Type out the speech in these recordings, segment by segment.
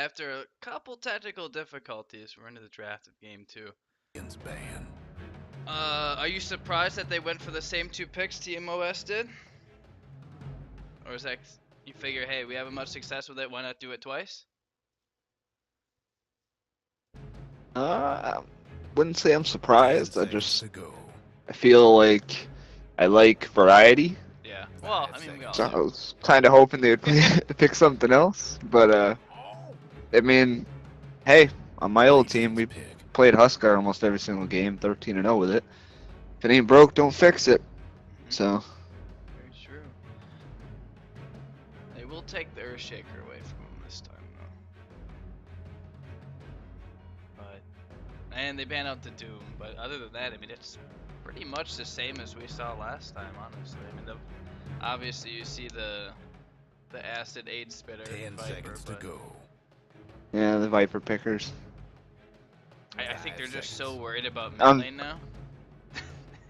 after a couple technical difficulties, we're into the draft of game 2. Are you surprised that they went for the same 2 picks TMOS did? Or is that you figure, hey, we haven't much success with it, why not do it twice? I wouldn't say I'm surprised. I feel like I like variety. Yeah. Well, I mean, we all So I do. was kind of hoping they would pick something else, but I mean, hey, on my old team we played Huskar almost every single game, 13-0 with it. If it ain't broke, don't fix it. So. Very true. They will take the Earthshaker away from him this time, though. And they ban out the Doom, but other than that, I mean, it's pretty much the same as we saw last time, honestly. I mean, obviously you see the acid aid spitter. 10 seconds to go. Yeah, the Viper pickers. I think they're just so worried about melee now.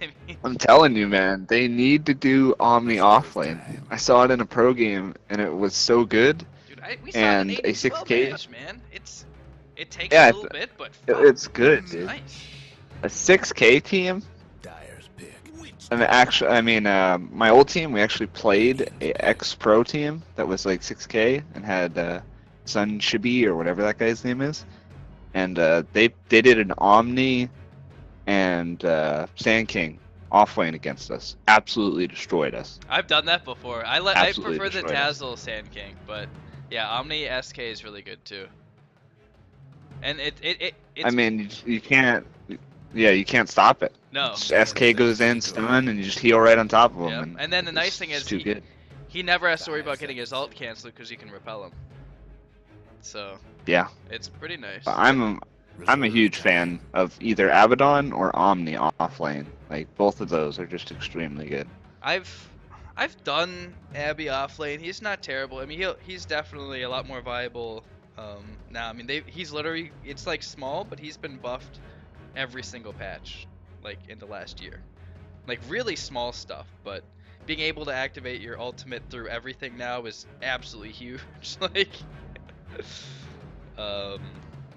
I mean, I'm telling you, man, they need to do Omni offlane. I saw it in a pro game, and it was so good. Dude, we saw and an a 6K match, man. It takes a little bit, but it's good, it's dude. nice. A 6K team. And actually, I mean, my old team, we actually played a ex-pro team that was like 6K and had Sun Shibi or whatever that guy's name is, and they did an Omni and Sand King offlane against us. Absolutely destroyed us. I've done that before. I prefer the Tazzle Sand King, but yeah, Omni SK is really good too. And it's, I mean, you can't. Yeah, you can't stop it. No. SK goes in, stun, and you just heal right on top of him. Yep. And then the nice thing is he never has to worry about getting his ult canceled because you can repel him. So yeah, it's pretty nice. But I'm a huge fan of either Abaddon or Omni offlane. Like both of those are just extremely good. I've done Abby offlane. He's not terrible. I mean, he's definitely a lot more viable now. I mean, he's literally, it's like small, but he's been buffed every single patch, like in the last year. Like really small stuff, but being able to activate your ultimate through everything now is absolutely huge. Like,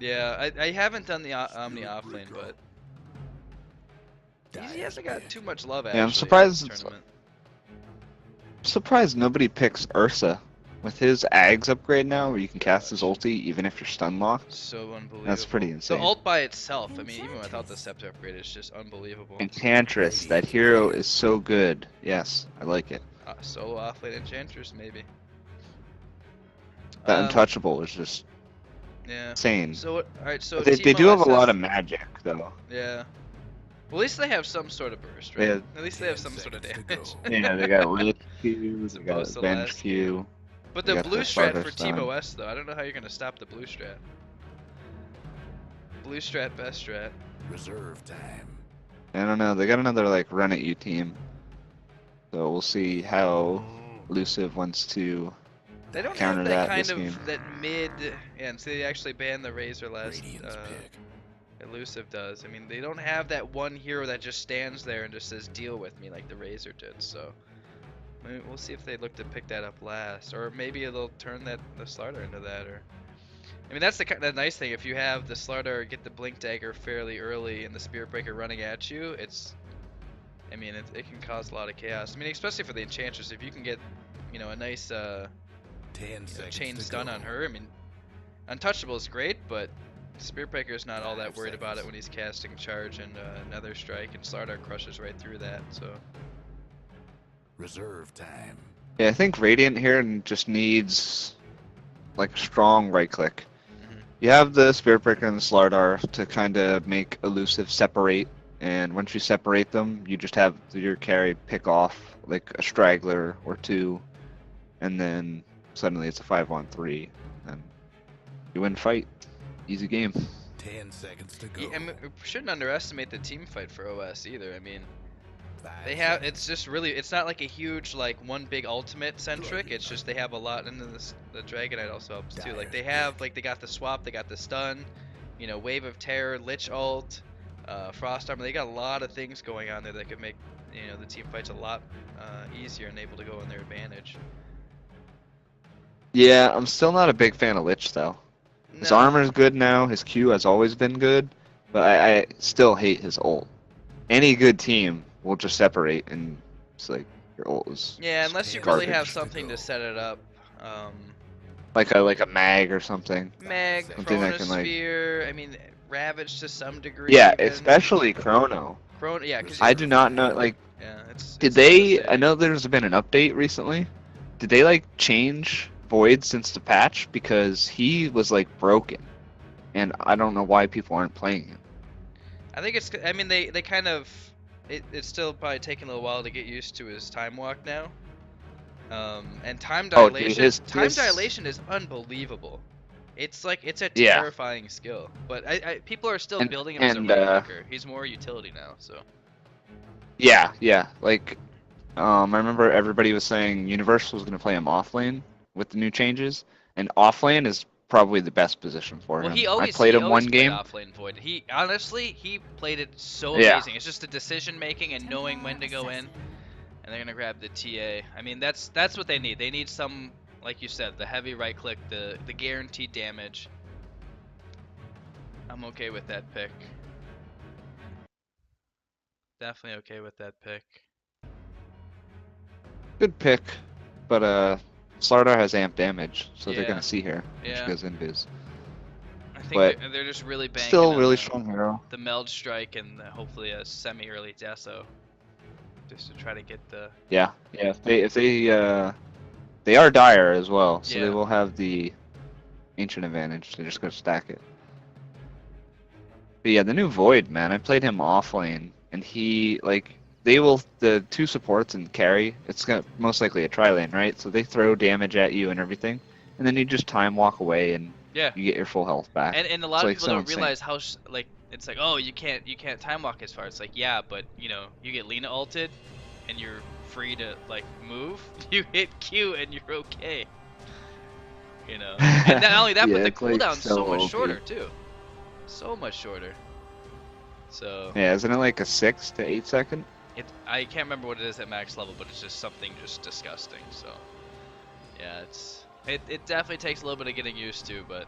yeah, I haven't done the Omni offlane, but he hasn't got too much love actually. Yeah, I'm surprised nobody picks Ursa. With his Ags upgrade now, where you can cast his ulti even if you're stun locked. So unbelievable. That's pretty insane. The ult by itself, I mean, even without the scepter upgrade, it's just unbelievable. Enchantress, that hero is so good. Yes, I like it. Solo offlane Enchantress, maybe. That Untouchable is just insane. So, alright, so they do have a lot of magic, though. Yeah. Well, at least they have some sort of burst, right? Yeah. At least they have some sort of damage. Yeah, they got Lich Q, they got Venge Q. But the blue strat for Team OS, though, I don't know how you're going to stop the blue strat. Blue strat, best strat. Reserve time. I don't know, they got another, like, run at you team. So we'll see how Elus1ve wants to they don't counter have that that kind this of, game. that mid, and so they actually banned the Razor last, Elus1ve does. I mean, they don't have that one hero that just stands there and just says, deal with me, like the Razor did, so. We'll see if they look to pick that up last, or maybe they'll turn the Slardar into that. Or, I mean, that's the nice thing. If you have the Slardar get the Blink Dagger fairly early and the Spirit Breaker running at you, I mean, it can cause a lot of chaos. I mean, especially for the Enchantress, if you can get, a nice chain stun on her. I mean, Untouchable is great, but Spirit Breaker is not all that worried about it when he's casting Charge and Nether Strike, and Slardar crushes right through that. So. Reserve time. Yeah, I think Radiant here just needs like a strong right click. You have the Spirit Breaker and the Slardar to kind of make Elus1ve separate, and once you separate them, you just have your carry pick off like a straggler or two, and then suddenly it's a 5-on-3, and you win fight. Easy game. 10 seconds to go. Yeah, I mean, we shouldn't underestimate the team fight for OS either. I mean, they have, it's just really, it's not like a huge, like, one big ultimate centric, it's just they have a lot, and then the Dragonite also helps too. Like, they have, like, they got the swap, they got the stun, Wave of Terror, Lich ult, Frost Armor, they got a lot of things going on there that could make, the team fights a lot easier and able to go in their advantage. Yeah, I'm still not a big fan of Lich, though. His No. armor's good now. His Q has always been good, but I still hate his ult. Any good team will just separate, and it's like your ult is Yeah, just unless you really garbage. have something to set it up. Like a mag or something. Mag, Something that can like. Chronosphere, I mean, Ravage to some degree. Yeah, even. especially Chrono. Yeah, because I do not know. Like, yeah, it's did they? I devastating. know there's been an update recently. Did they like change Void since the patch? Because he was like broken, and I don't know why people aren't playing him. I think it's. I mean, they kind of. It's still probably taking a little while to get used to his time walk now. And time dilation. Dude, time dilation is unbelievable. It's like it's a Yeah. terrifying skill. But people are still And- building him as a and, rainmaker. He's more utility now. So. Yeah. Like, I remember everybody was saying Universal was going to play him off lane with the new changes, and off lane is probably the best position for Well, him. he I always played him always one played game. offlane Void. He honestly played it so Yeah. amazing. It's just the decision making and knowing when to go in, and they're gonna grab the TA. I mean, that's what they need. They need some, like you said, the heavy right click, the guaranteed damage. I'm okay with that pick. Definitely okay with that pick. Good pick, but Slardar has amp damage, so they're Yeah. gonna see here. Yeah. She goes invis. I think But they're just really banking Still on really strong hero. the meld strike and hopefully a semi-early Deso, just to try to get the. Yeah. If they are dire as well, so Yeah. they will have the ancient advantage. They're just gonna stack it. But yeah, the new Void, man, I played him off lane, and he like the two supports and carry. It's gonna most likely a tri lane, right? So they throw damage at you and everything, and then you just time walk away and Yeah. you get your full health back. And a lot of It's, like, people so don't insane. realize how like it's like, oh, you can't time walk as far. It's like, yeah, but you know, you get Lena ulted and you're free to like move. You hit Q and you're okay. You know. And not only that, Yeah, but the it's, like, cooldown's so much OP. shorter too. So much shorter. So Yeah, isn't it like a 6 to 8 second? I can't remember what it is at max level, but it's just something just disgusting. So yeah, it definitely takes a little bit of getting used to, but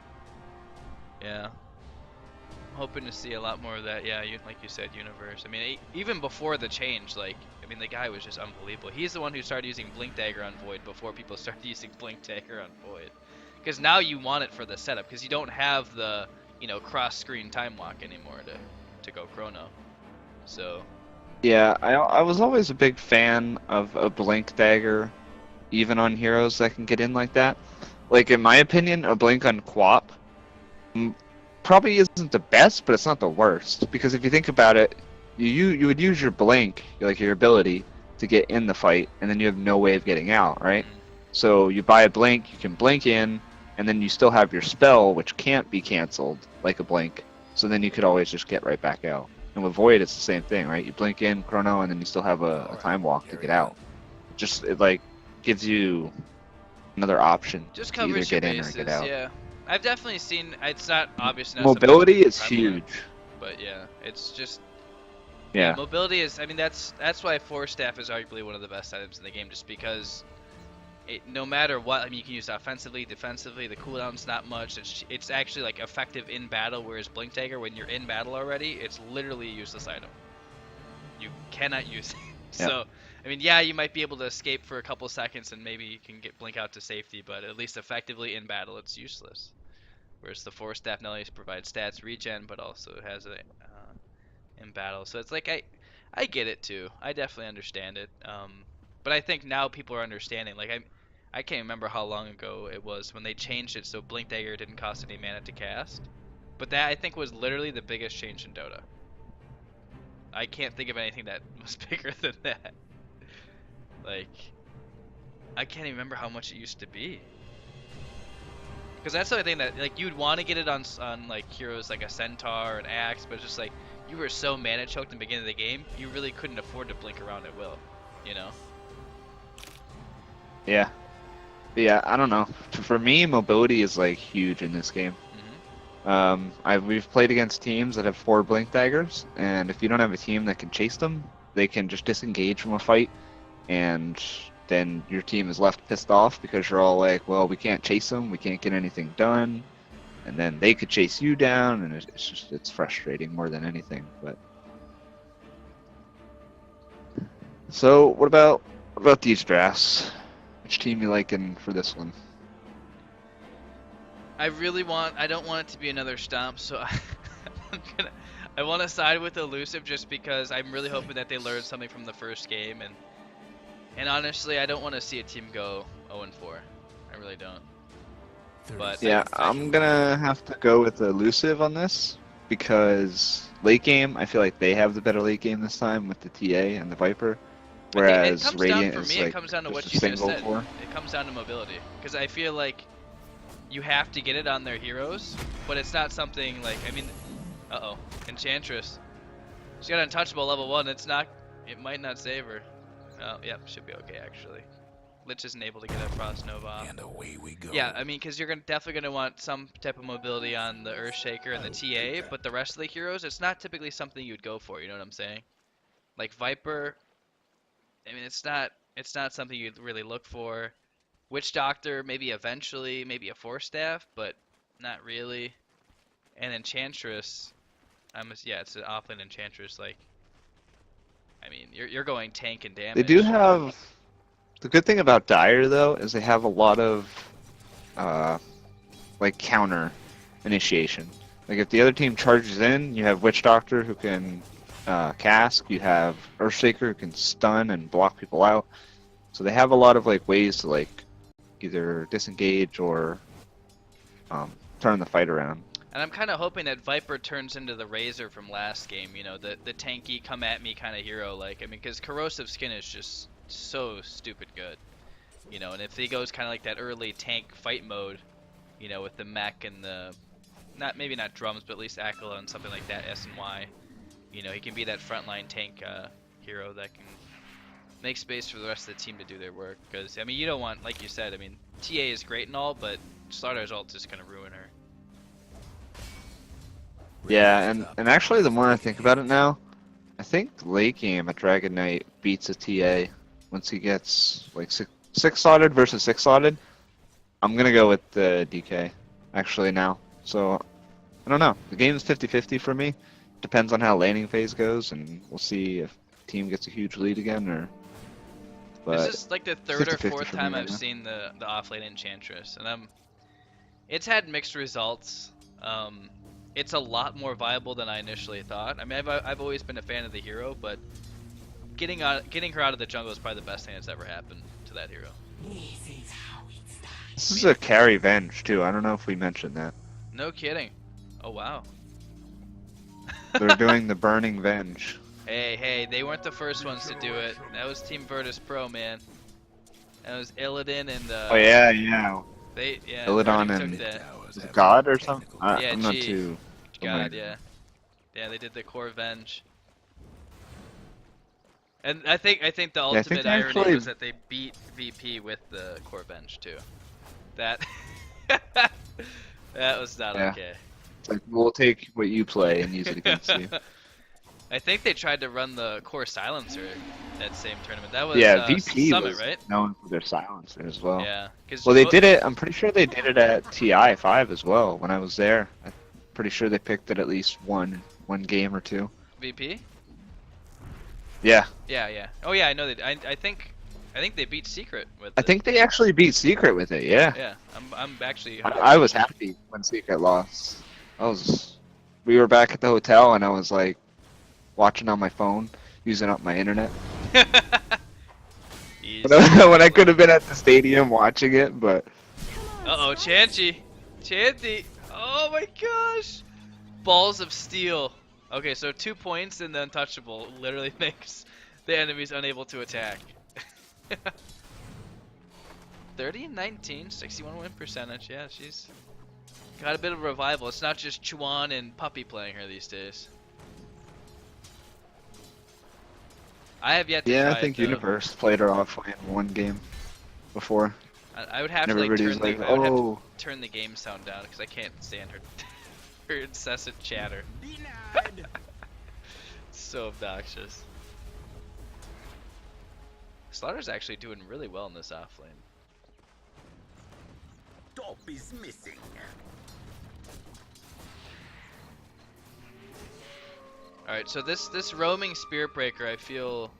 yeah. I'm hoping to see a lot more of that. Yeah, like you said, universe. I mean, even before the change, like, I mean, the guy was just unbelievable. He's the one who started using Blink Dagger on Void before people started using Blink Dagger on Void. Because now you want it for the setup, because you don't have the, you know, cross-screen time walk anymore to go chrono. So. Yeah, I was always a big fan of a Blink Dagger, even on heroes that can get in like that. Like, in my opinion, a Blink on Quap probably isn't the best, but it's not the worst. Because if you think about it, you would use your Blink, like your ability, to get in the fight, and then you have no way of getting out, right? So you buy a Blink, you can Blink in, and then you still have your spell, which can't be cancelled, like a Blink. So then you could always just get right back out. And with Void, it's the same thing, right? You blink in, chrono, and then you still have a time walk to get out. It like gives you another option Just to either covers your get in bases, or get out. yeah. I've definitely seen, it's not obvious enough. Mobility is prevalent, huge. But yeah, it's just. Yeah. Mobility is, I mean, that's why Force Staff is arguably one of the best items in the game, just because no matter what, I mean, you can use it offensively, defensively, the cooldown's not much, it's actually like effective in battle, whereas Blink Dagger, when you're in battle already, it's literally a useless item. You cannot use it. Yep. So, I mean, yeah, you might be able to escape for a couple seconds and maybe you can get Blink out to safety, but at least effectively in battle, it's useless. Whereas the Force Staff not only provides stats regen, but also has it in battle. So it's like, I get it too. I definitely understand it. But I think now people are understanding. Like I can't remember how long ago it was when they changed it so Blink Dagger didn't cost any mana to cast. But that I think was literally the biggest change in Dota. I can't think of anything that was bigger than that. Like, I can't even remember how much it used to be. Because that's the only thing that, like, you'd want to get it on like heroes like a Centaur or an Axe, but it's just like you were so mana choked in the beginning of the game, you really couldn't afford to blink around at will, you know? Yeah. Yeah, I don't know. For me, mobility is like huge in this game. We've played against teams that have 4 Blink Daggers, and if you don't have a team that can chase them, they can just disengage from a fight, and then your team is left pissed off because you're all like, well, we can't chase them, we can't get anything done. and then they could chase you down, and it's frustrating more than anything. But so what about these drafts? Which team you liking for this one? I don't want it to be another stomp, so I want to side with Elusive just because I'm really hoping that they learn something from the first game, and honestly, I don't want to see a team go 0-4. I really don't. But Yeah, I'm gonna have to go with Elusive on this because late game, I feel like they have the better late game this time with the TA and the Viper, whereas Radiant is like it comes down to what just you a just single said. core. It comes down to mobility, because I feel like you have to get it on their heroes, but it's not something like, I mean, Enchantress. She's got untouchable level 1. It might not save her. Oh, yep, should be okay actually. Lich isn't able to get a Frost Nova off. And away we go. Yeah, I mean, because you're definitely going to want some type of mobility on the Earthshaker and the TA, but the rest of the heroes, it's not typically something you'd go for, you know what I'm saying? Like Viper, I mean, it's not something you'd really look for. Witch Doctor, maybe eventually, maybe a Force Staff, but not really. And Enchantress, it's an offlane Enchantress. Like, I mean, you're going tank and damage. They do have the good thing about Dire though is they have a lot of like counter initiation. Like if the other team charges in, you have Witch Doctor who can cast. You have Earthshaker who can stun and block people out. So they have a lot of like ways to like either disengage or turn the fight around. And I'm kind of hoping that Viper turns into the Razor from last game, you know, the tanky, come at me kind of hero. Like, I mean, because Corrosive Skin is just so stupid good, you know, and if he goes kind of like that early tank fight mode, you know, with the mech and the, maybe not drums, but at least Aquila and something like that, S10, you know, he can be that frontline tank hero that can make space for the rest of the team to do their work. Because, I mean, you don't want, like you said, I mean, TA is great and all, but Slaughter's ult is going to ruin her. Yeah, and actually the more I think about it now, I think late game at Dragon Knight beats a TA once he gets like six slotted versus 6 slotted. I'm gonna go with the DK actually now. So I don't know. The game's 50-50 for me. Depends on how laning phase goes, and we'll see if the team gets a huge lead again or. But this is like the third or 50-50 fourth for time me I've right now. seen the offlane Enchantress, and it's had mixed results. It's a lot more viable than I initially thought. I mean, I've always been a fan of the hero, but getting her out of the jungle is probably the best thing that's ever happened to that hero. This is a carry venge too. I don't know if we mentioned that. No kidding. Oh wow. They're doing the burning venge. Hey, they weren't the first ones to do it. That was Team Virtus Pro, man. That was Illidan and Oh yeah. Illidan Illidan took that. Is it God or something? Yeah, I'm not G. too. God, yeah. Yeah, they did the core venge. And I think the ultimate irony actually- was that they beat VP with the core venge too. That that was not Yeah. okay. It's like we'll take what you play and use it against you. I think they tried to run the core silencer that same tournament. That was Yeah, VP Summit, was right? known for their silencer as well. Yeah. 'Cause Well, they did it. I'm pretty sure they did it at TI5 as well. When I was there, I'm pretty sure they picked it at least one game or two. VP? Yeah, Yeah. Oh yeah, I know they. I think they beat Secret with. I think they actually beat Secret with it. Yeah, Yeah, I'm actually. I was happy when Secret lost. We were back at the hotel and I was like watching on my phone, using up my internet. When I could have been at the stadium watching it, but. Uh-oh, Chanty! Oh my gosh! Balls of Steel. Okay, so 2 points and the Untouchable literally makes the enemies unable to attack. 30-19, 61 win percentage. Yeah, she's got a bit of a revival. It's not just Chuan and Puppy playing her these days. I have yet to try I think it, though. Universe played her off in one game before. I would have And to like everybody's turn like, the, I would have to oh. turn the game sound down because I can't stand her, her incessant chatter. So obnoxious. Slaughter's actually doing really well in this offlane. Top is missing. Alright, so this roaming Spirit Breaker, I feel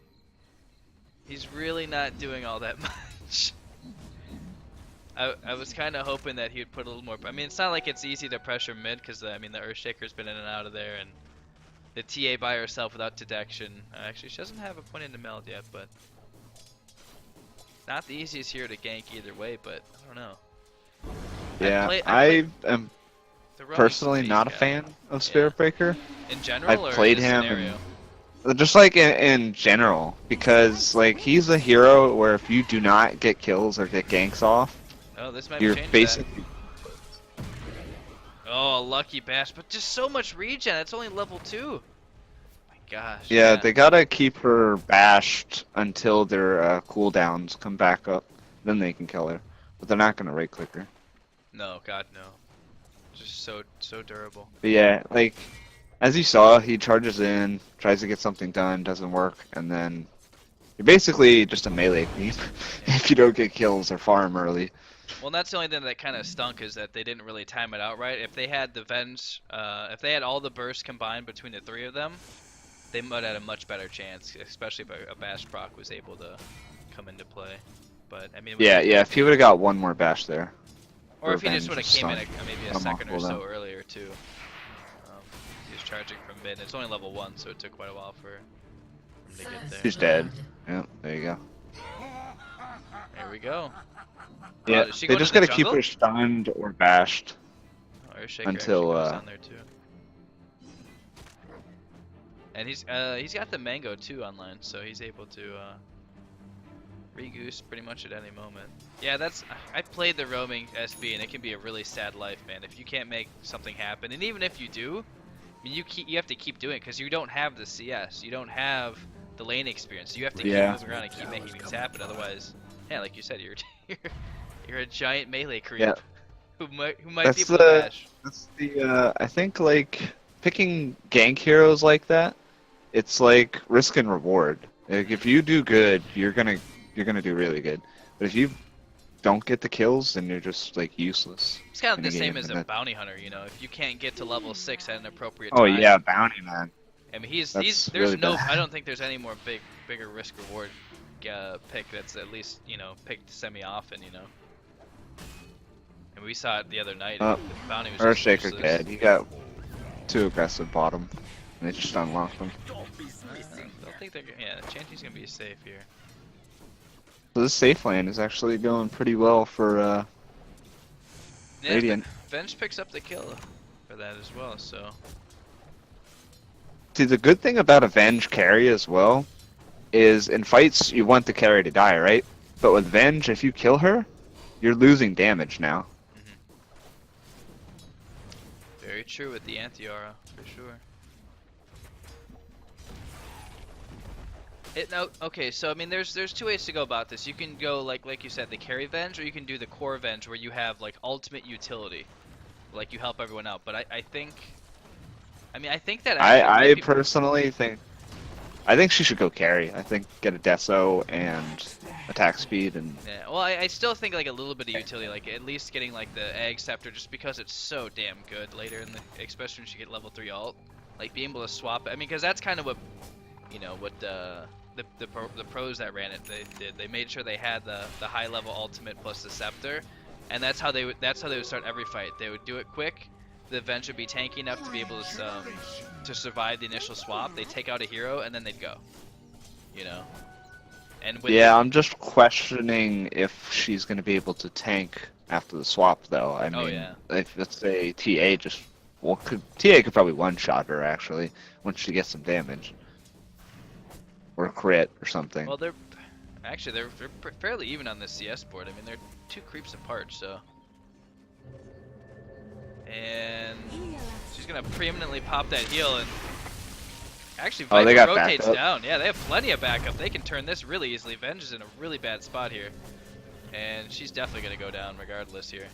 he's really not doing all that much. I was kind of hoping that he'd put a little more. I mean, it's not like it's easy to pressure mid because I mean the Earthshaker's been in and out of there, and the TA by herself without detection. Actually, she doesn't have a point into meld yet, but not the easiest hero to gank either way. But I don't know. Yeah, I am the roaming personally phase not a guy. fan of Spirit Breaker. In general, I've or played in this him scenario? just like in general, because like he's a hero where if you do not get kills or get ganks off, Oh, this might you're change that. basically Oh, a lucky bash, but just so much regen. It's only level 2. My gosh. yeah, they gotta keep her bashed until their cooldowns come back up, then they can kill her. But they're not gonna right click her. No, God no. Just so durable. But yeah, like as you saw, he charges in, tries to get something done, doesn't work, and then you're basically just a melee queen if you don't get kills or farm early. Well, that's the only thing that kind of stunk is that they didn't really time it out right. If they had the Venge, if they had all the bursts combined between the 3 of them, they might have had a much better chance, especially if a bash proc was able to come into play. But I mean, Yeah, if he would have got one more bash there. or if he just Revenge would have was came in stunk. maybe a Come second off or so cooldown. earlier too. He was charging from mid. It's only level 1, so it took quite a while for him to get there. He's dead. Yeah, there you go. There we go. Yeah, is she they going just to the gotta keep jungle? her stunned or bashed. Oh, Earthshaker Until, actually goes down there too. And he's got the mango too online, so he's able to re-goose pretty much at any moment. Yeah, I played the roaming SB, and it can be a really sad life, man. If you can't make something happen, and even if you do, I mean, you have to keep doing it because you don't have the CS, you don't have the lane experience. You have to keep moving around and keep making things happen. Otherwise, yeah, like you said, you're a giant melee creep. Yeah. Who might That's be able to bash. That's the I think like picking gank heroes like that, it's like risk and reward. Like if you do good, you're gonna do really good. But if you don't get the kills, then you're just like useless. It's kind of in the a same game, as and a bounty hunter, you know. If you can't get to level 6 at an appropriate Oh time. yeah, bounty man. I mean, there's really no. bad. I don't think there's any more bigger risk reward pick that's at least picked semi often, you know. And we saw it the other night. The bounty was just Earthshaker useless. dead. He got too aggressive bottom, and they just unlocked him. Don't think they're. Yeah, the Chanty's gonna be safe here. So this safe lane is actually going pretty well for Yeah, Radiant. Venge picks up the kill for that as well. So See, the good thing about Avenge carry as well is in fights you want the carry to die, right? But with Venge, if you kill her, you're losing damage now. very true with the anti-aura for sure. Okay, so I mean, there's 2 ways to go about this. You can go like you said, the carry Venge, or you can do the core Venge, where you have like ultimate utility, like you help everyone out. But I think that actually I might be- personally think she should go carry. I think get a Deso and attack speed and Yeah, well, I still think like a little bit of utility, like at least getting like the Egg Scepter, just because it's so damn good later in the, especially when you get level 3 ult, like being able to swap. I mean, because that's kind of what, you know, what the pros that ran it they did. They made sure they had the high level ultimate plus the scepter, and that's how they would start every fight. They would do it quick. The Venge would be tanky enough to be able to survive the initial swap. They take out a hero and then they'd go. You know. And with yeah, I'm just questioning if she's gonna be able to tank after the swap, though. I mean, if let's say TA TA could probably one-shot her actually once she gets some damage, or crit or something. Well, they're fairly even on the CS board. I mean, they're 2 creeps apart, so. And she's gonna preeminently pop that heal, and actually Oh, they Viper got rotates backup. down. Yeah, they have plenty of backup. They can turn this really easily. Venge is in a really bad spot here, and she's definitely gonna go down regardless here.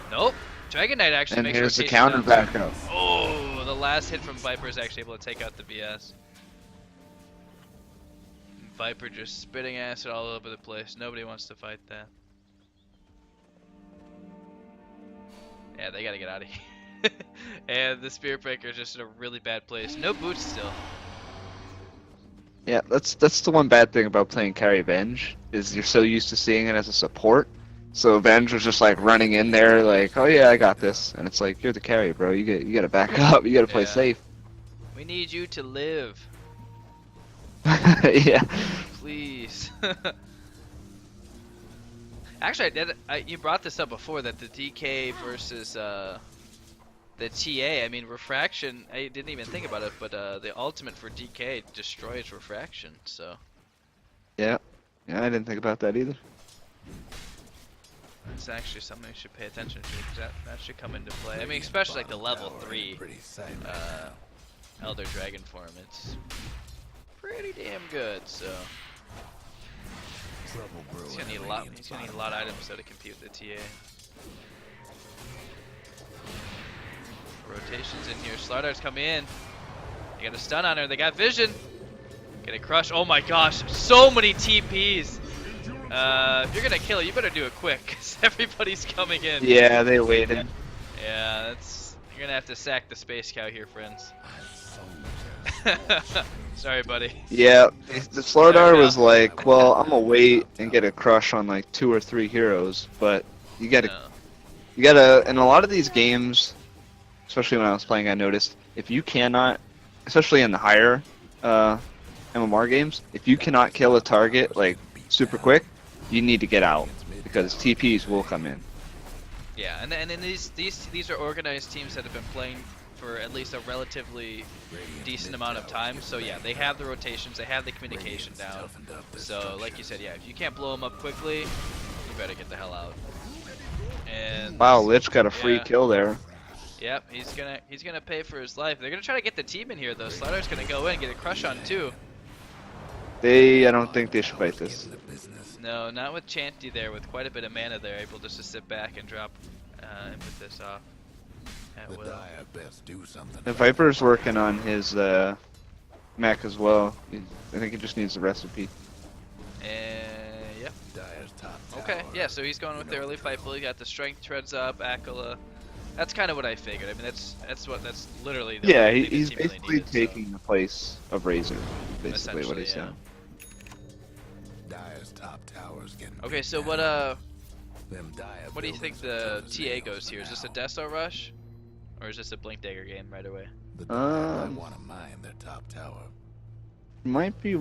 Nope. Dragon Knight actually And makes here's the rotation counter down. backup. Oh, the last hit from Viper is actually able to take out the BS. Viper just spitting acid all over the place. Nobody wants to fight that. Yeah, they gotta get out of here. And the Spirit Breaker is just in a really bad place. No boots still. Yeah, that's the one bad thing about playing carry Venge, is you're so used to seeing it as a support. So Venge was just like running in there like, oh yeah, I got this, and it's like, you're the carry, bro. You gotta back up. You gotta play Yeah. safe. We need you to live, Yeah. please. Actually, you brought this up before, that the DK versus the TA. I mean, refraction. I didn't even think about it, but the ultimate for DK destroys refraction. So. Yeah. Yeah, I didn't think about that either. It's actually something you should pay attention to, because that should come into play. I mean, especially like the level 3 Elder Dragon form. It's pretty damn good, so he's gonna need a lot. He's gonna need a lot of items though to compete with the TA. Rotations in here. Slardar's coming in. They got a stun on her. They got vision. Gonna crush. Oh my gosh, so many TPs. If you're gonna kill it, you better do it quick, because everybody's coming in. Yeah, they waited. Yeah, you're gonna have to sack the space cow here, friends. Sorry, buddy. Yeah, the Slardar was like, well, I'm gonna wait and get a crush on like 2 or 3 heroes, but you gotta, in a lot of these games, especially when I was playing, I noticed, if you cannot, especially in the higher MMR games, if you cannot kill a target like super quick, you need to get out, because TPs will come in. Yeah, and then these are organized teams that have been playing for at least a relatively decent amount of time. So yeah, they have the rotations, they have the communication down. So like you said, yeah, if you can't blow them up quickly, you better get the hell out. And wow, Lich got a free kill there. Yep, he's gonna pay for his life. They're gonna try to get the team in here though. Slider's gonna go in and get a crush on 2. I don't think they should fight this. No, not with Chanty there, with quite a bit of mana there, able just to sit back and drop Impetus off at will. The Viper's working on his mech as well. I think he just needs the recipe. Yep. Okay, yeah, so he's going with the early fight build. He got the strength treads up, Akala. That's kind of what I figured. I mean, that's literally the yeah, only thing he's the team basically really needed, taking the place of Razor. Basically what he's yeah. saying. Okay, so what do you think the TA goes here? Is this a Deso rush, or is this a Blink Dagger game right away? Might be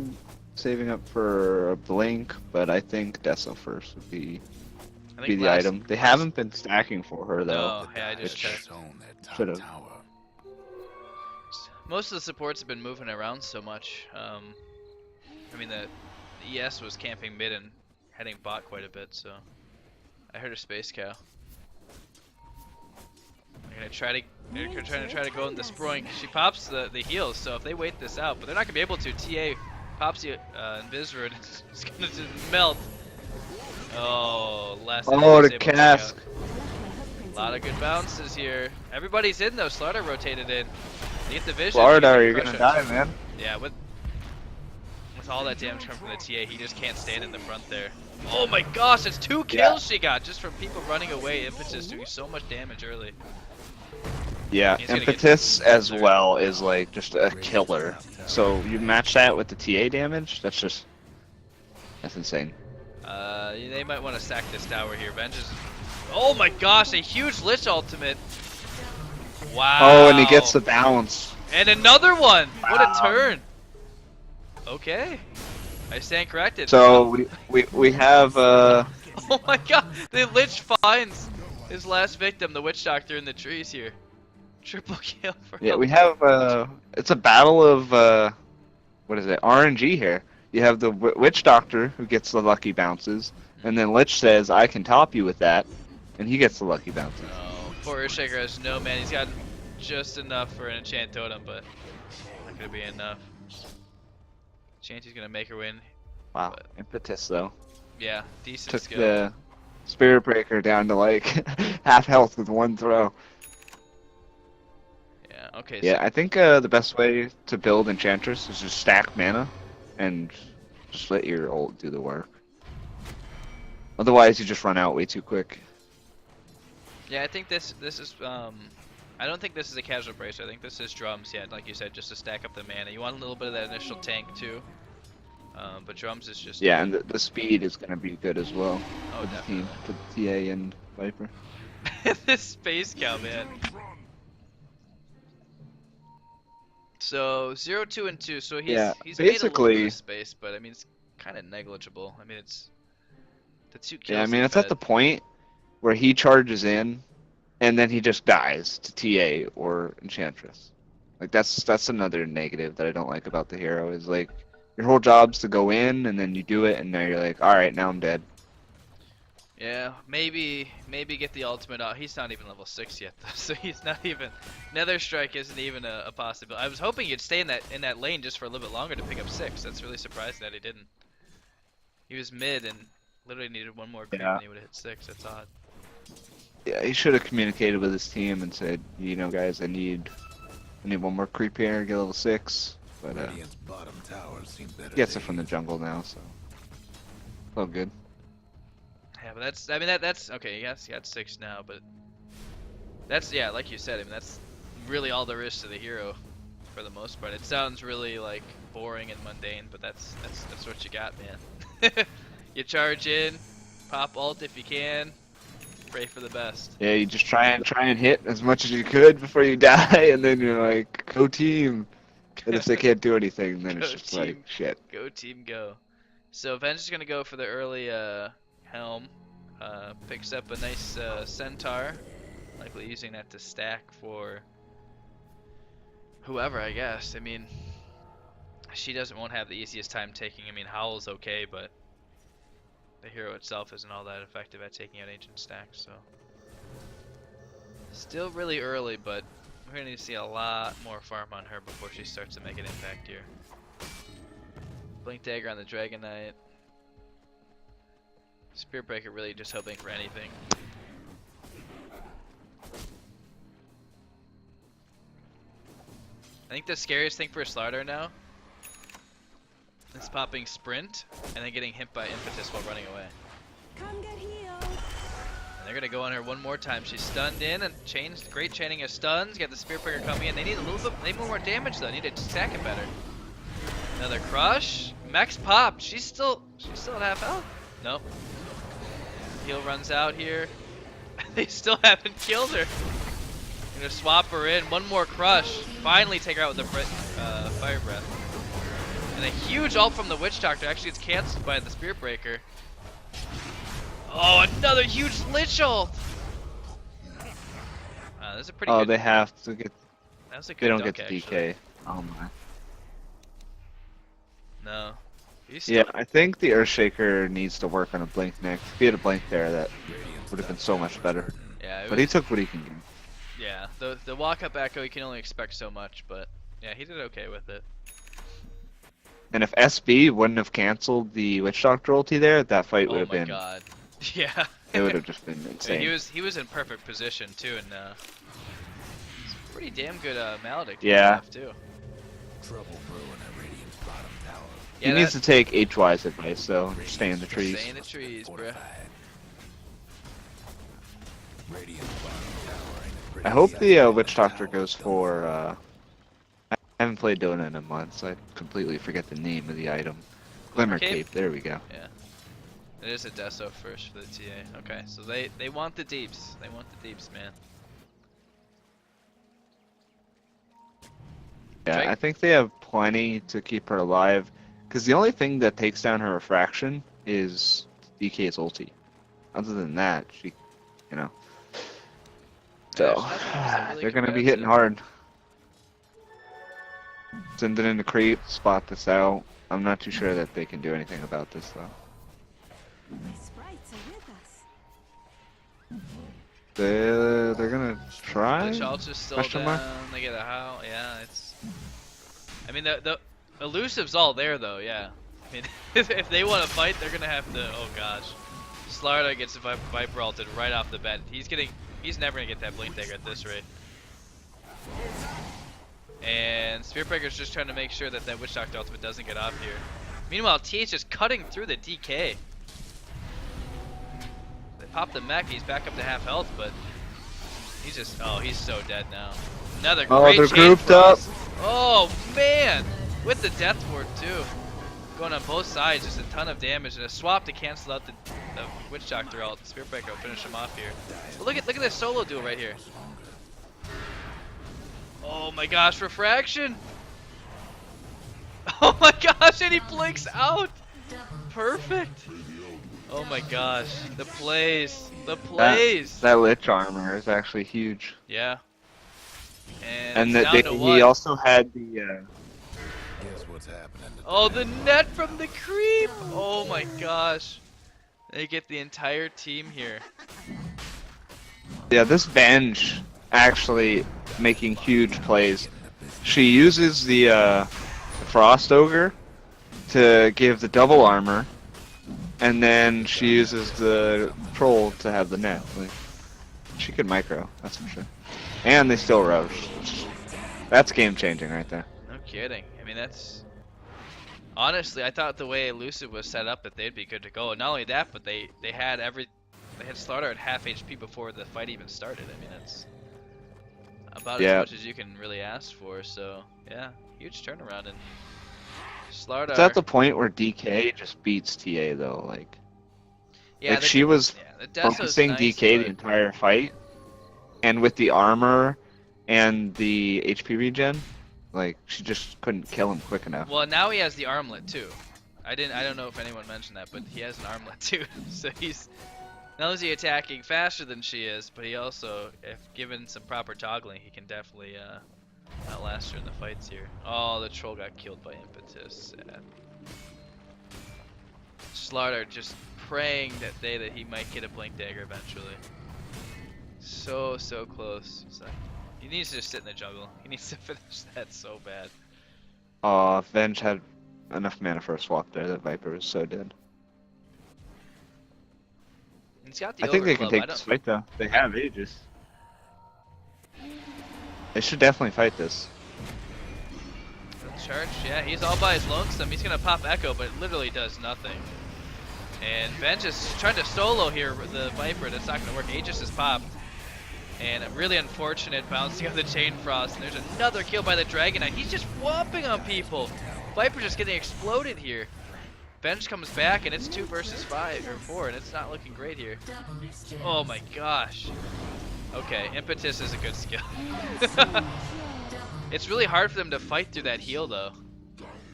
saving up for a Blink, but I think Deso first would be the item. They haven't been stacking for her though. No, yeah, I just checked. Should've. Most of the supports have been moving around so much. I mean, the ES was camping mid and heading bot quite a bit, so I heard a space cow. They're gonna try to go in the Sproink. She pops the heals, so if they wait this out, but they're not gonna be able to. TA pops the Invisor and it's gonna just melt. Oh, the cask. A lot of good bounces here. Everybody's in though. Slardar rotated in. They get the vision. Slardar, you're gonna die, man. Yeah, with all that damage coming from the TA, he just can't stand in the front there. Oh my gosh, it's 2 kills she got just from people running away. Impetus doing so much damage early. Yeah, Impetus as well is like just a killer. So you match that with the TA damage, that's insane. They might want to sack this tower here. Venge is... Oh my gosh, a huge Lich ultimate. Wow. Oh, and he gets the bounce. And another one. Wow. What a turn. Okay. I stand corrected. So we have Oh my god, the Lich finds his last victim, the Witch Doctor in the trees here. Triple kill for him. Yeah, we have it's a battle of what is it? RNG here. You have the Witch Doctor who gets the lucky bounces, and then Lich says, "I can top you with that," and he gets the lucky bounces. Oh, poor Earthshaker has no man. He's got just enough for an enchant totem, but not gonna be enough. Shanty's gonna make her win. Wow, Impetus though. Yeah, decent Took skill. the Spirit Breaker down to like half health with one throw. Yeah, okay. Yeah, So I think the best way to build Enchantress is just stack mana and just let your ult do the work. Otherwise, you just run out way too quick. yeah, I think this is I don't think this is a casual bracer. I think this is drums. Yeah, like you said, just to stack up the mana. You want a little bit of that initial tank too. But drums is just. Yeah, and the speed is going to be good as well Oh, for the definitely. team, for the TA and Viper. This space cow, man. So 0, 2, and 2. So he's Yeah, he's made a little bit basically. of space, but I mean it's kind of negligible. I mean it's the 2 kills. Yeah, I mean he it's at fed. the point where he charges in, and then he just dies to TA or Enchantress. Like that's another negative that I don't like about the hero is like your whole job's to go in, and then you do it, and now you're like, all right, now I'm dead. Yeah, maybe get the ultimate out. He's not even level 6 yet, though, so he's not even. Nether Strike isn't even a possibility. I was hoping he'd stay in that lane just for a little bit longer to pick up 6. That's really surprising that he didn't. He was mid and literally needed one more creep Yeah. and he would have hit 6. That's odd. Yeah, he should have communicated with his team and said, you know, guys, I need one more creep here, get level 6. But Radiant's bottom tower seem better gets it from the days. jungle now, so all good. Yeah, but that's. I mean that's okay. Yes, he got 6 now, but that's like you said. I mean that's really all there is to the hero, for the most part. It sounds really like boring and mundane, but that's what you got, man. You charge in, pop ult if you can, pray for the best. Yeah, you just try and hit as much as you could before you die, and then you're like, go team. And if they can't do anything, then it's Go just team. like, shit. Go team, go. So Avenge is gonna go for the early helm. Picks up a nice centaur, likely using that to stack for whoever, I guess. I mean, she won't have the easiest time taking. I mean, Howl's okay, but the hero itself isn't all that effective at taking out ancient stacks. So still really early, but we're gonna need to see a lot more farm on her before she starts to make an impact here. Blink Dagger on the Dragon Knight. Spirit Breaker really just hoping for anything. I think the scariest thing for Slardar now is popping Sprint and then getting hit by Impetus while running away. Come get healed. And they're gonna go on her one more time. She's stunned in and great chaining of stuns. Got the Spirit Breaker coming in. They need a little bit, more damage though. They need to stack it better. Another crush. Max popped. She's still at half health. Nope. Heal runs out here. They still haven't killed her. Gonna swap her in. One more crush. Finally take her out with the fire breath. And a huge ult from the Witch Doctor. Actually, it's canceled by the Spirit Breaker. Oh, another huge Lich ult. That's a pretty. Oh, good, they have to get. that was a good They don't dunk, get the actually. DK. Oh my. No. Yeah, I think the Earthshaker needs to work on a blink next. If he had a blink there, that would have been so much better. Yeah, But he took what he can get. yeah. The walk up echo, you can only expect so much, but yeah, he did okay with it. And if SB wouldn't have canceled the Witch Doctor ulti there, that fight would Oh have my been. god. Yeah. It would have just been Yeah, insane. he was in perfect position too, and it's a pretty damn good Maledict Yeah. stuff too. Trouble brewing at Radiant's bottom tower. He Yeah, needs to take H-Wise advice, though. Stay in the trees. Stay in the trees, bruh. Fortified. Radiant's bottom tower ain't a pretty I hope sight, the but Witch the Doctor tower's goes done for. I haven't played Dota in a month, so I completely forget the name of the item. Glimmer Cape? Cape. There we go. Yeah. It is a Deso first for the TA. Okay, so they want the deeps. They want the deeps, man. Yeah, Drake? I think they have plenty to keep her alive. Because the only thing that takes down her refraction is DK's ulti. Other than that, she, you know. So, there's nothing else that really they're going to be combats hitting it. hard. Send it in the creep, spot this out. I'm not too sure that they can do anything about this, though. The sprites are with us. They're going to try? The Schultz is still Question down. mark? They get a howl. Yeah, it's. I mean, the elusive's all there though. Yeah. I mean, if they want to fight, they're gonna have to. Oh gosh. Slardar gets Viper ulted right off the bat. He's never gonna get that blink dagger at this rate. And Spirit Breaker's just trying to make sure that Witch Doctor ultimate doesn't get off here. Meanwhile, TH's just cutting through the DK. They pop the mech, he's back up to half health, but He's just, oh, he's so dead now. Another Oh, great they're chain grouped up. frost. Oh man, with the death ward too. Going on both sides, just a ton of damage and a swap to cancel out the witch doctor ult. Spirit breaker will finish him off here. But look at this solo duel right here. Oh my gosh, refraction. Oh my gosh, and he blinks out. Perfect. Oh my gosh, the plays, the plays. That lich armor is actually huge. Yeah. And it's down to he one. also had the. Guess what's happening to Oh, the net from the creep. Oh my gosh. They get the entire team here. Yeah, this Venge actually making huge plays. She uses the Frost Ogre to give the double armor, and then she uses the Troll to have the net. Like, she could micro, that's for sure. And they still rush. That's game changing right there. No kidding. I mean, that's... Honestly, I thought the way Elus1ve was set up that they'd be good to go. Not only that, but they had Slaughter at half HP before the fight even started. I mean, it's about as much as you can really ask for. So, yeah, huge turnaround. And Slaughter... It's at the point where DK just beats TA, though. Like she was focusing nice, DK the entire fight, and with the armor and the HP regen, like, she just couldn't kill him quick enough. Well, now he has the armlet too. I don't know if anyone mentioned that, but he has an armlet too. So he's not only is he attacking faster than she is, but he also, if given some proper toggling, he can definitely outlast her in the fights here. Oh, the troll got killed by Impetus. Sad. Slaughter just praying that he might get a blink dagger eventually. So close. It's like, he needs to just sit in the jungle. He needs to finish that so bad. Aw, Venge had enough mana for a swap there. That Viper was so dead. He's got the I think they overclub. can take this fight though. They have Aegis. They should definitely fight this. Charge, yeah, he's all by his lonesome. He's gonna pop Echo, but it literally does nothing. And Venge is trying to solo here with the Viper. That's not gonna work. Aegis is popped. And a really unfortunate bouncing of the Chain Frost. And there's another kill by the Dragon Knight. He's just whopping on people. Viper just getting exploded here. Venge comes back and it's 2 versus 5 or 4, and it's not looking great here. Oh my gosh. Okay, Impetus is a good skill. It's really hard for them to fight through that heal though.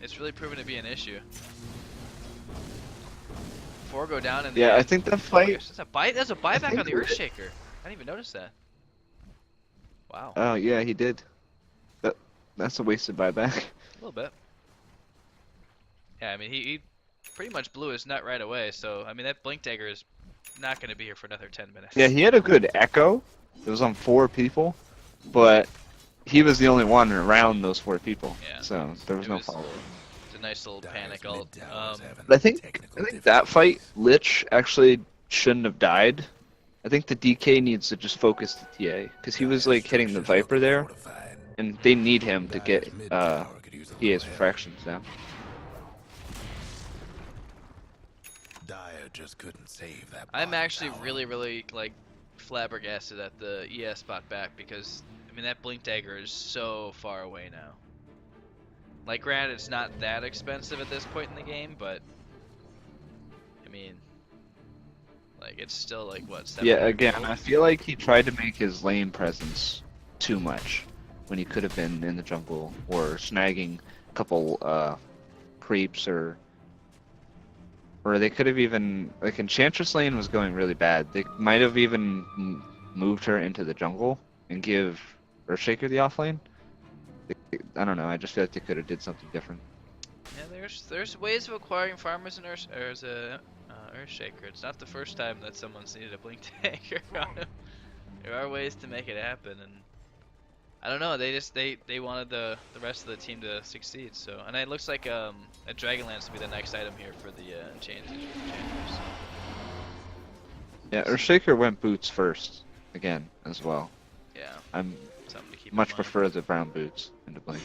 It's really proven to be an issue. 4 go down in the I think the fight. That's a buyback on the Earthshaker. I didn't even notice that. Wow. Oh yeah, he did. That's a wasted buyback. A little bit. Yeah, I mean he pretty much blew his nut right away. So I mean that blink dagger is not going to be here for another 10 minutes. Yeah, he had a good echo. It was on 4 people, but he was the only one around those 4 people. Yeah. So there was no follow-up. It's a nice little panic ult. But I think that fight, Lich actually shouldn't have died. I think the DK needs to just focus the TA, because he was like hitting the Viper there, and they need him to get TA's fractions down. Just couldn't save that. I'm actually really like flabbergasted at the ES bot back, because I mean that blink dagger is so far away now. Like granted it's not that expensive at this point in the game, but I mean like it's still like what, 700 Yeah, again, gold? I feel like he tried to make his lane presence too much when he could have been in the jungle or snagging a couple creeps, or they could have even, like, Enchantress lane was going really bad. They might have even moved her into the jungle and give Earthshaker the offlane. I don't know, I just feel like they could have did something different. Yeah, there's ways of acquiring farmers and Earthshaker. It's not the first time that someone's needed a blink dagger on him. There are ways to make it happen, and I don't know. They wanted the rest of the team to succeed. So, and it looks like a Dragonlance will be the next item here for the Enchanters. Yeah, Earthshaker went boots first again as well. Yeah. I'm Something to keep much in mind. prefer the brown boots into blink.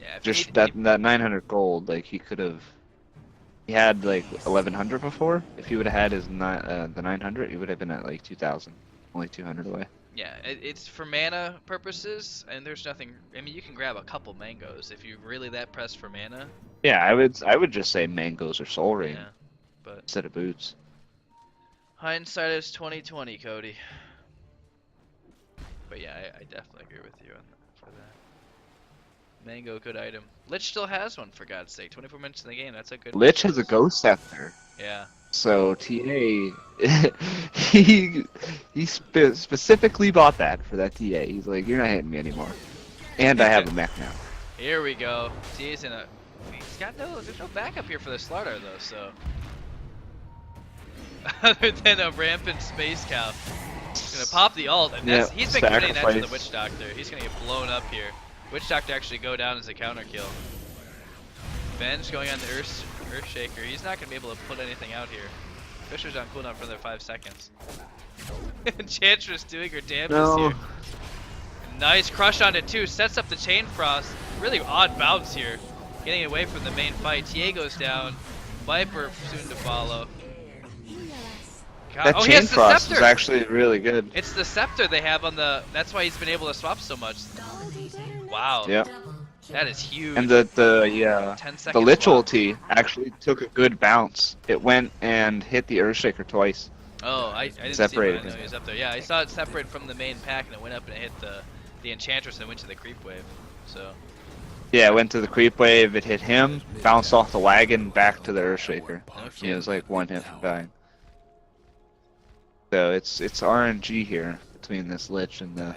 Yeah. Just that 900 gold, like he could have He had like 1100 before. If he would have had his the 900, he would have been at like 2000, only 200 away. Yeah, it's for mana purposes, and there's nothing. I mean, you can grab a couple mangoes if you're really that pressed for mana. Yeah, I would just say mangoes or soul ring Yeah, but instead of boots. hindsight is 2020, Cody. But yeah, I definitely agree with you on that, for that. Mango, good item. Lich still has one, for God's sake. 24 minutes in the game, that's a good Lich has a resource. ghost scepter. Yeah. So TA, he specifically bought that for that TA. He's like, you're not hitting me anymore, and I have a mech now. Here we go. TA's in a. He's got there's no backup here for the Slardar though, so. Other than a rampant space cow. He's gonna pop the ult, and that's, he's been committing that to the Witch Doctor. He's gonna get blown up here. Witch Doctor actually go down as a counter kill. Venge going on the Earthshaker. He's not gonna be able to put anything out here. Fisher's on cooldown for another 5 seconds. Enchantress doing her damnedest here. Nice crush on it too. Sets up the Chain Frost. Really odd bounce here. Getting away from the main fight. TA goes down. Viper soon to follow. God. That Chain Frost is actually really good. It's the scepter they have on the. That's why he's been able to swap so much. Wow. Yep. That is huge. And the Lich ulti actually took a good bounce. It went and hit the Earthshaker twice. Oh, I didn't separated see it. I know he was up there. Yeah, I saw it separate from the main pack, and it went up and it hit the Enchantress and went to the creep wave. So. Yeah, it went to the creep wave. It hit him, bounced off the wagon, back to the Earthshaker. Okay. It was like one hit from dying. So it's RNG here between this Lich and the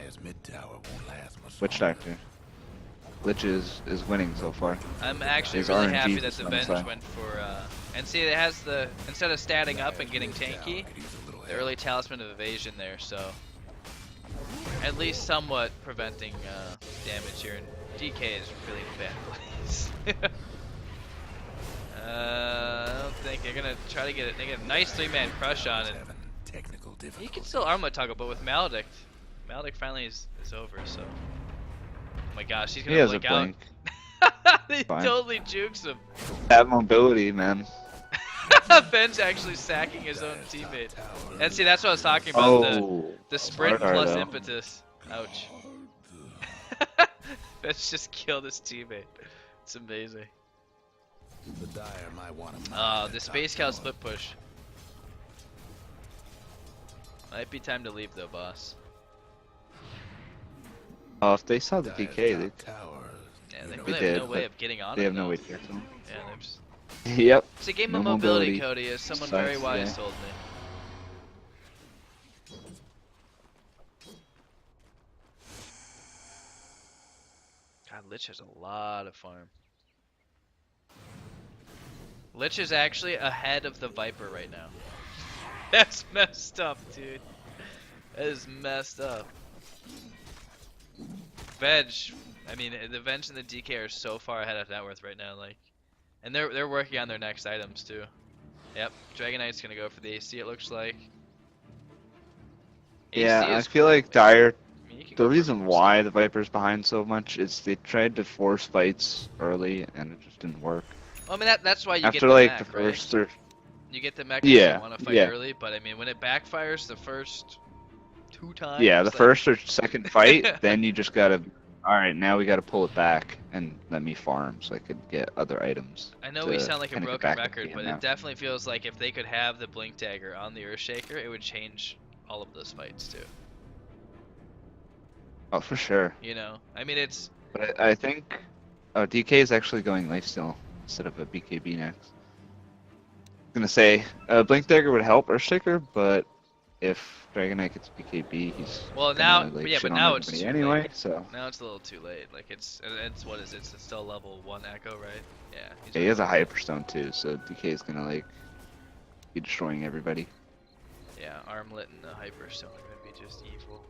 Witch Doctor. Lich is winning so far. I'm actually really happy that the Venge went for and see it has the, instead of statting up and getting tanky, the early Talisman of Evasion there, so at least somewhat preventing damage here, and DK is really in a bad place. I don't think they're gonna try to get it. They get a nice 3-man crush on it. He can still armor toggle, but with Maledict finally is over, so. Oh my gosh, he's gonna blink out. He totally jukes him. That mobility, man. Ben's actually sacking his own teammate. And see, that's what I was talking about, the sprint plus impetus. Ouch. Ben's just killed his teammate. It's amazing. The Space Cow split push. Might be time to leave though, boss. Oh, if they saw the DK, they really have no way of getting on it. They have no way to get to him. Yeah, they're just... Yep. It's a game of mobility, Cody, as someone very wise told me. God, Lich has a lot of farm. Lich is actually ahead of the Viper right now. That's messed up, dude. That is messed up. Venge, I mean, the Venge and the DK are so far ahead of net worth right now, like, and they're working on their next items too. Yep, Dragon Knight's gonna go for the AC. It looks like. Yeah, I feel like Dire. The reason why the Viper's behind so much is they tried to force fights early and it just didn't work. Well, I mean that's why you after get the like mech, the first right? You get the mech if you want to fight early, but I mean when it backfires the first 2 times. Yeah, the first or second fight, then you just gotta. All right, now we gotta pull it back and let me farm so I could get other items. I know we sound like a broken record, but it definitely feels like if they could have the Blink Dagger on the Earthshaker, it would change all of those fights too. Oh, for sure. You know, I mean it's. But I think, DK is actually going lifesteal instead of a BKB next. I'm gonna say Blink Dagger would help Earthshaker, but if Dragon Knight gets BKB, he's well now, like, yeah, but now it's too anyway. Late. So now it's a little too late. Like it's what is it? It's still level 1 Echo, right? Yeah. He has a Hyperstone too, so DK is gonna like be destroying everybody. Yeah, Armlet and the Hyperstone are gonna be just evil.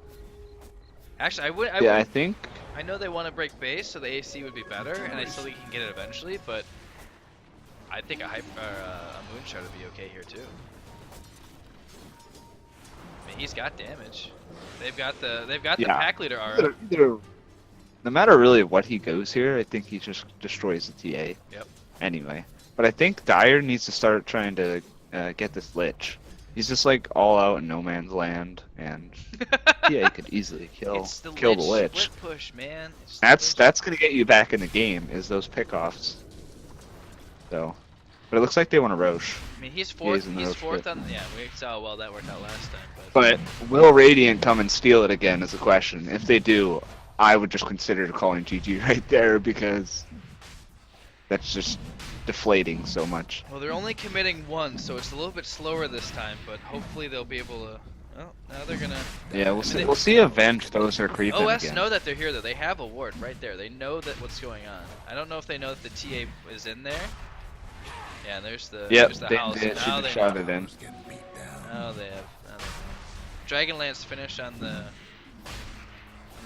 Actually, I think. I know they want to break base, so the AC would be better, and I still think you can get it eventually, but I think a Moonshot would be okay here too. I mean, he's got damage. They've got the pack leader aura. No matter really what he goes here, I think he just destroys the TA. Yep. Anyway. But I think Dire needs to start trying to get this Lich. He's just like all out in no man's land, and yeah, he could easily kill the Lich. Split push, man. That's gonna get you back in the game, is those pickoffs. So, but it looks like they want to Roche. I mean, he's fourth. He's fourth on. Yeah, we saw how well that worked out last time. But will Radiant come and steal it again is the question. If they do, I would just consider calling GG right there, because that's just deflating so much. Well, they're only committing one, so it's a little bit slower this time, but hopefully they'll be able to. Well, now they're gonna. Yeah, we'll see. We'll see if Venge throws her creep in OS again. know that they're here though. They have a ward right there. They know that what's going on. I don't know if they know that the TA is in there. Yeah, there's the. Yep, there's the they house. did. She Now just they shot have. it in. Oh, they have. Dragonlance finished on the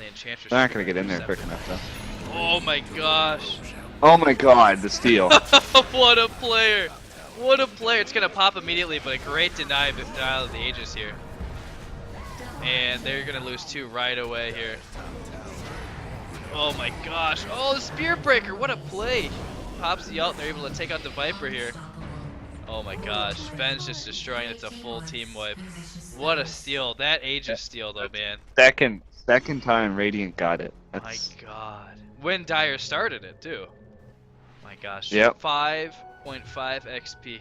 Enchantress. They're not gonna get in there quick enough though. Oh my gosh! Oh my god, the steal. What a player! What a player! It's gonna pop immediately, but a great denial of the Aegis here. And they're gonna lose 2 right away here. Oh my gosh! Oh, the Spear Breaker! What a play! Pops the ult, and they're able to take out the Viper here. Oh my gosh, Ben's just destroying. It's a full team wipe. What a steal! That Aegis steal though, man. Second time Radiant got it. My god. When Dire started it too. My gosh. Yep. 5.5 XP.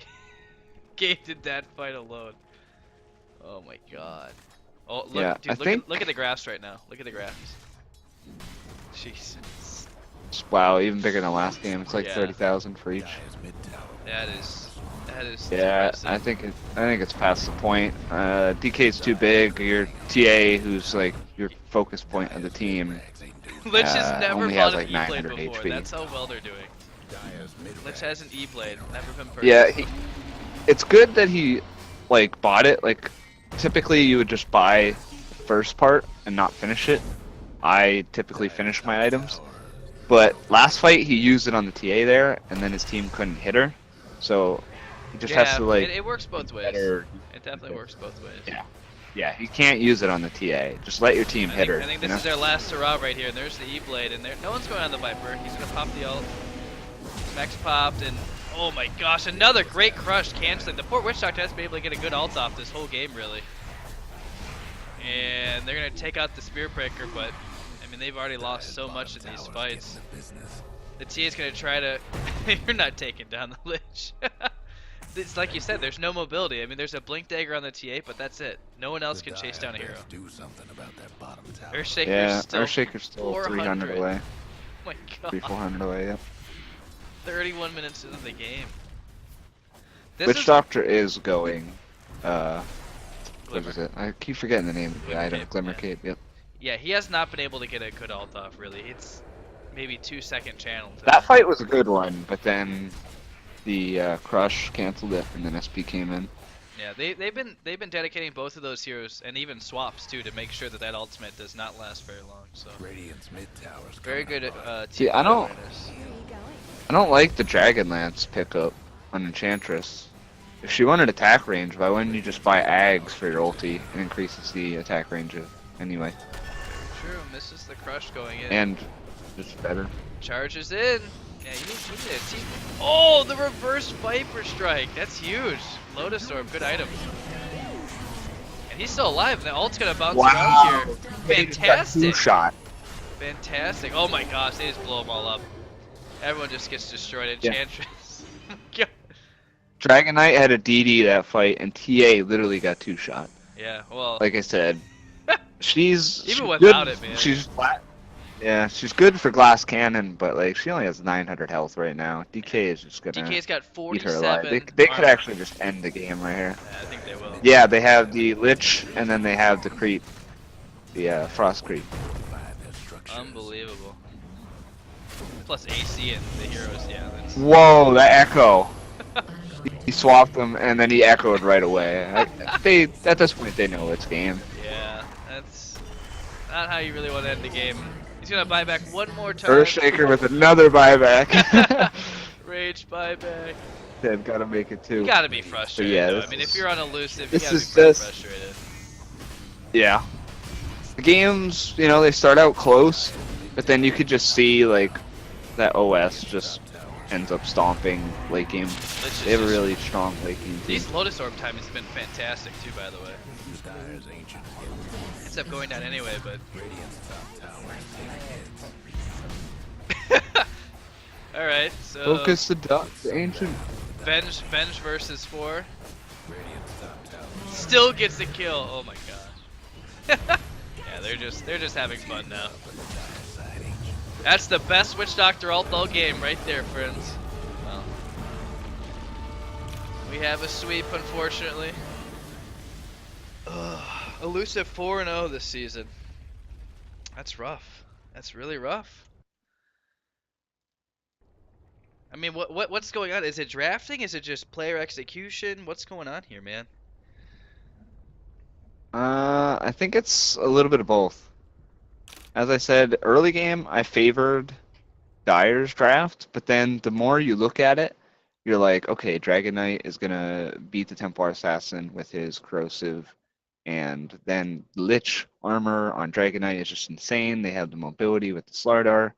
Gained in that fight alone. Oh my god. Oh look, Yeah, dude, look at the graphs right now. Look at the graphs. Jesus. Wow, even bigger than last game. It's like Yeah. 30,000 for each. That is Yeah, impressive. I think it's past the point. DK's too big. Your TA, who's like your focus point of the team, Lich has never only fought has like an E-Blade 900 before. HP. That's how well they're doing. Lich has an E-Blade, never been purchased. Yeah, it's good that he like bought it. Like typically you would just buy the first part and not finish it. I typically finish my items, but last fight he used it on the TA there, and then his team couldn't hit her, so he just has to like. It works both ways. Better. It definitely works both ways. Yeah, he can't use it on the TA. Just let your team hit her. I think this is their last hurrah right here, and there's the E-Blade, and no one's going on the Viper. He's gonna pop the ult. Max popped, and oh my gosh, another great crush canceling. The poor Witch Doctor has been able to get a good ult off this whole game, really. And they're gonna take out the Spear Breaker, but I mean they've already lost so much in these fights. The TA is gonna try to. You're not taking down the Lich. It's like you said, there's no mobility. I mean, there's a Blink Dagger on the TA, but that's it. No one else can chase down a hero. Do something about that bottom tower. Earthshaker's still 300 away. Oh my god. 400 away, yep. 31 minutes into the game. Witch Doctor is going, what is it? I keep forgetting the name of the item. Glimmer Cape, yep. Yeah, he has not been able to get a good ult off, really. It's maybe 2-second channel. That fight was a good one, but then the Crush canceled it, and then SP came in. Yeah, they've been dedicating both of those heroes, and even swaps too, to make sure that ultimate does not last very long. So Radiant's mid tower's very good See, I don't like the Dragonlance pickup on Enchantress. If she wanted attack range, why wouldn't you just buy Ags for your ulti and increases the attack range anyway? True, misses the crush going in. And it's better. Charges in. Yeah, you need a team. Oh, the reverse Viper Strike. That's huge. Lotus Orb, good item. And he's still alive. The ult's gonna bounce around here. Fantastic. Shot. Fantastic. Oh my gosh, they just blow them all up. Everyone just gets destroyed. Enchantress. Yeah. Dragon Knight had a DD that fight, and TA literally got 2-shot. Yeah, well. Like I said, she's even without good. it, man. She's flat. Yeah, she's good for glass cannon, but like she only has 900 health right now. DK is just gonna DK's got eat her alive. 47. They could actually just end the game right here. Yeah, I think they will. Yeah, they have the Lich, and then they have the creep, the Frost creep. Unbelievable. Plus AC and the heroes, yeah. That's... Whoa, that echo! He swapped them, and then he echoed right away. At this point, they know it's game. Yeah, that's not how you really want to end the game. He's gonna buy back one more time. Earthshaker with another buyback. Rage buyback. They've got to make it too. You gotta be frustrated. Yeah, though. I mean, if you're on elusive, you this gotta be is pretty just- frustrated. Yeah. The games, they start out close, but then you could just see like that OS just ends up stomping late game. Lich They have a is just really strong late game team. these Lotus Orb timings have been fantastic too, by the way. Dyer's ancient Ends up going down anyway, but Radiant's top tower all right. So Focus the ancient. Venge versus 4 Radiant's top tower. still gets the kill. Oh my gosh. Yeah, they're just having fun now. That's the best Witch Doctor ult all game right there, friends. Well, we have a sweep, unfortunately. Ugh. Elusive 4-0 this season. That's rough. That's really rough. I mean, what's going on? Is it drafting? Is it just player execution? What's going on here, man? I think it's a little bit of both. As I said, early game, I favored Dyer's draft, but then the more you look at it, you're like, okay, Dragon Knight is gonna beat the Templar Assassin with his corrosive, and then Lich armor on Dragon Knight is just insane. They have the mobility with the Slardar,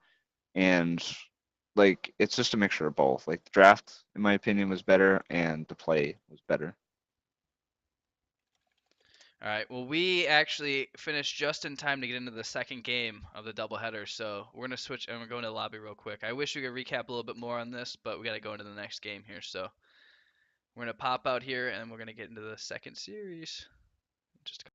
and like it's just a mixture of both. Like the draft, in my opinion, was better, and the play was better. All right. Well, we actually finished just in time to get into the second game of the doubleheader, so we're gonna switch and we're going to the lobby real quick. I wish we could recap a little bit more on this, but we gotta go into the next game here. So we're gonna pop out here and we're gonna get into the second series. Just